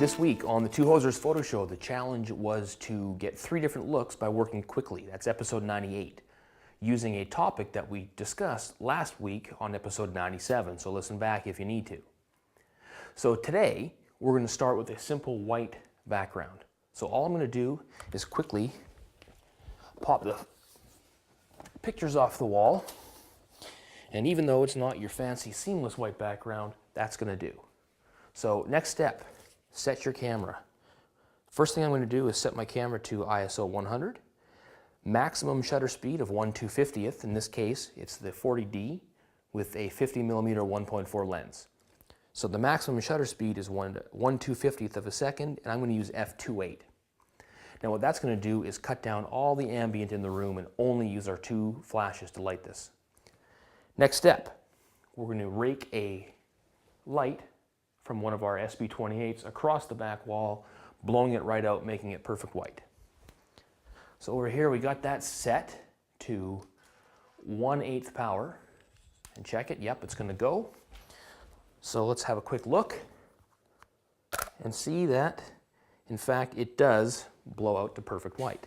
This week on the Two Hosers Photo Show, the challenge was to get 3 different looks by working quickly. That's episode 98, using a topic that we discussed last week on episode 97, so listen back if you need to. So today, we're going to start with a simple white background. So all I'm going to do is quickly pop the pictures off the wall, and even though it's not your fancy seamless white background, that's going to do. So next step, set your camera. First thing I'm going to do is set my camera to ISO 100, maximum shutter speed of 1/250th. In this case, it's the 40D with a 50mm 1.4 lens. So the maximum shutter speed is 1/250th of a second, and I'm going to use f2.8. Now what that's going to do is cut down all the ambient in the room and only use our 2 flashes to light this. Next step, we're going to rake a light from one of our SB28s across the back wall, blowing it right out, making it perfect white. So over here we got that set to 1/8 power, and check it, yep, it's going to go. So let's have a quick look and see that, in fact, it does blow out to perfect white.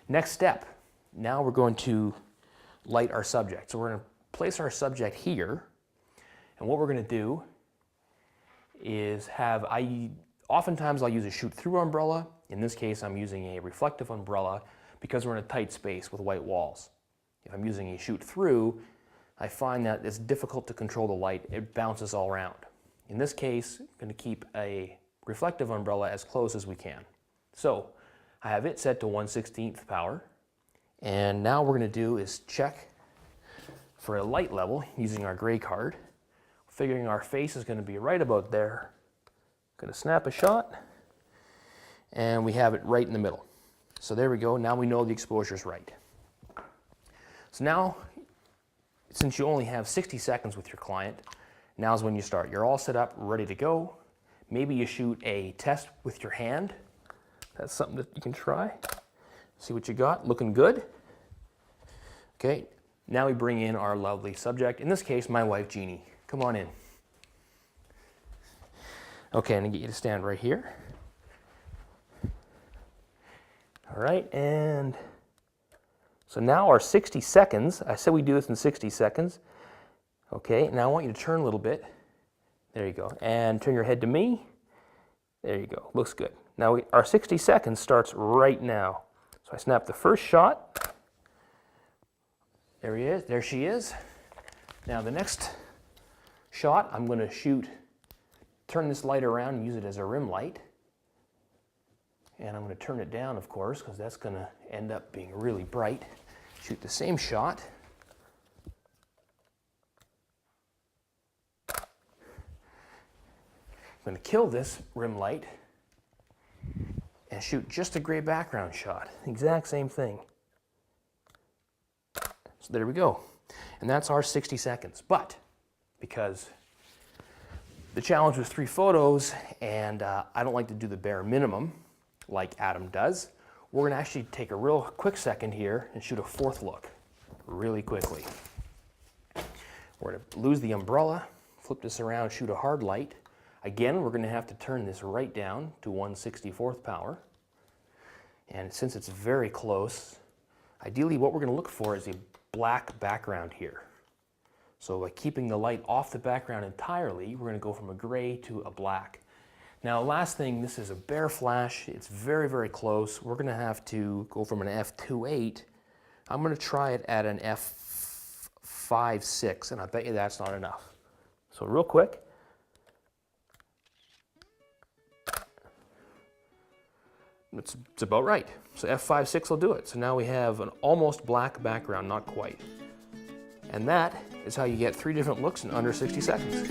Next step, now we're going to light our subject. So we're going to place our subject here, and what we're going to do is oftentimes I'll use a shoot-through umbrella. In this case, I'm using a reflective umbrella because we're in a tight space with white walls. If I'm using a shoot-through, I find that it's difficult to control the light. It bounces all around. In this case, I'm going to keep a reflective umbrella as close as we can. So I have it set to 1/16th power, and now what we're going to do is check for a light level using our gray card. Figuring our face is going to be right about there. Going to snap a shot, and we have it right in the middle. So there we go. Now we know the exposure is right. So now, since you only have 60 seconds with your client, now's when you start. You're all set up, ready to go. Maybe you shoot a test with your hand. That's something that you can try. See what you got. Looking good. Okay, now we bring in our lovely subject. In this case, my wife, Jeannie. Come on in. Okay, I'm going to get you to stand right here. All right, and so now our 60 seconds, I said we do this in 60 seconds. Okay, now I want you to turn a little bit. There you go. And turn your head to me. There you go. Looks good. Now our 60 seconds starts right now. So I snap the first shot. There he is. There she is. Now the next shot, I'm going to turn this light around and use it as a rim light. And I'm going to turn it down, of course, because that's going to end up being really bright. Shoot the same shot. I'm going to kill this rim light and shoot just a gray background shot. Exact same thing. So there we go. And that's our 60 seconds. But because the challenge was 3 photos, and I don't like to do the bare minimum like Adam does, we're going to actually take a real quick second here and shoot a 4th look really quickly. We're going to lose the umbrella, flip this around, shoot a hard light. Again, we're going to have to turn this right down to 1/64th power. And since it's very close, ideally what we're going to look for is a black background here. So by keeping the light off the background entirely, we're going to go from a gray to a black. Now last thing, this is a bare flash. It's very, very close. We're going to have to go from an f2.8. I'm going to try it at an f5.6, and I bet you that's not enough. So real quick. It's about right. So f5.6 will do it. So now we have an almost black background, not quite. And that is how you get 3 different looks in under 60 seconds.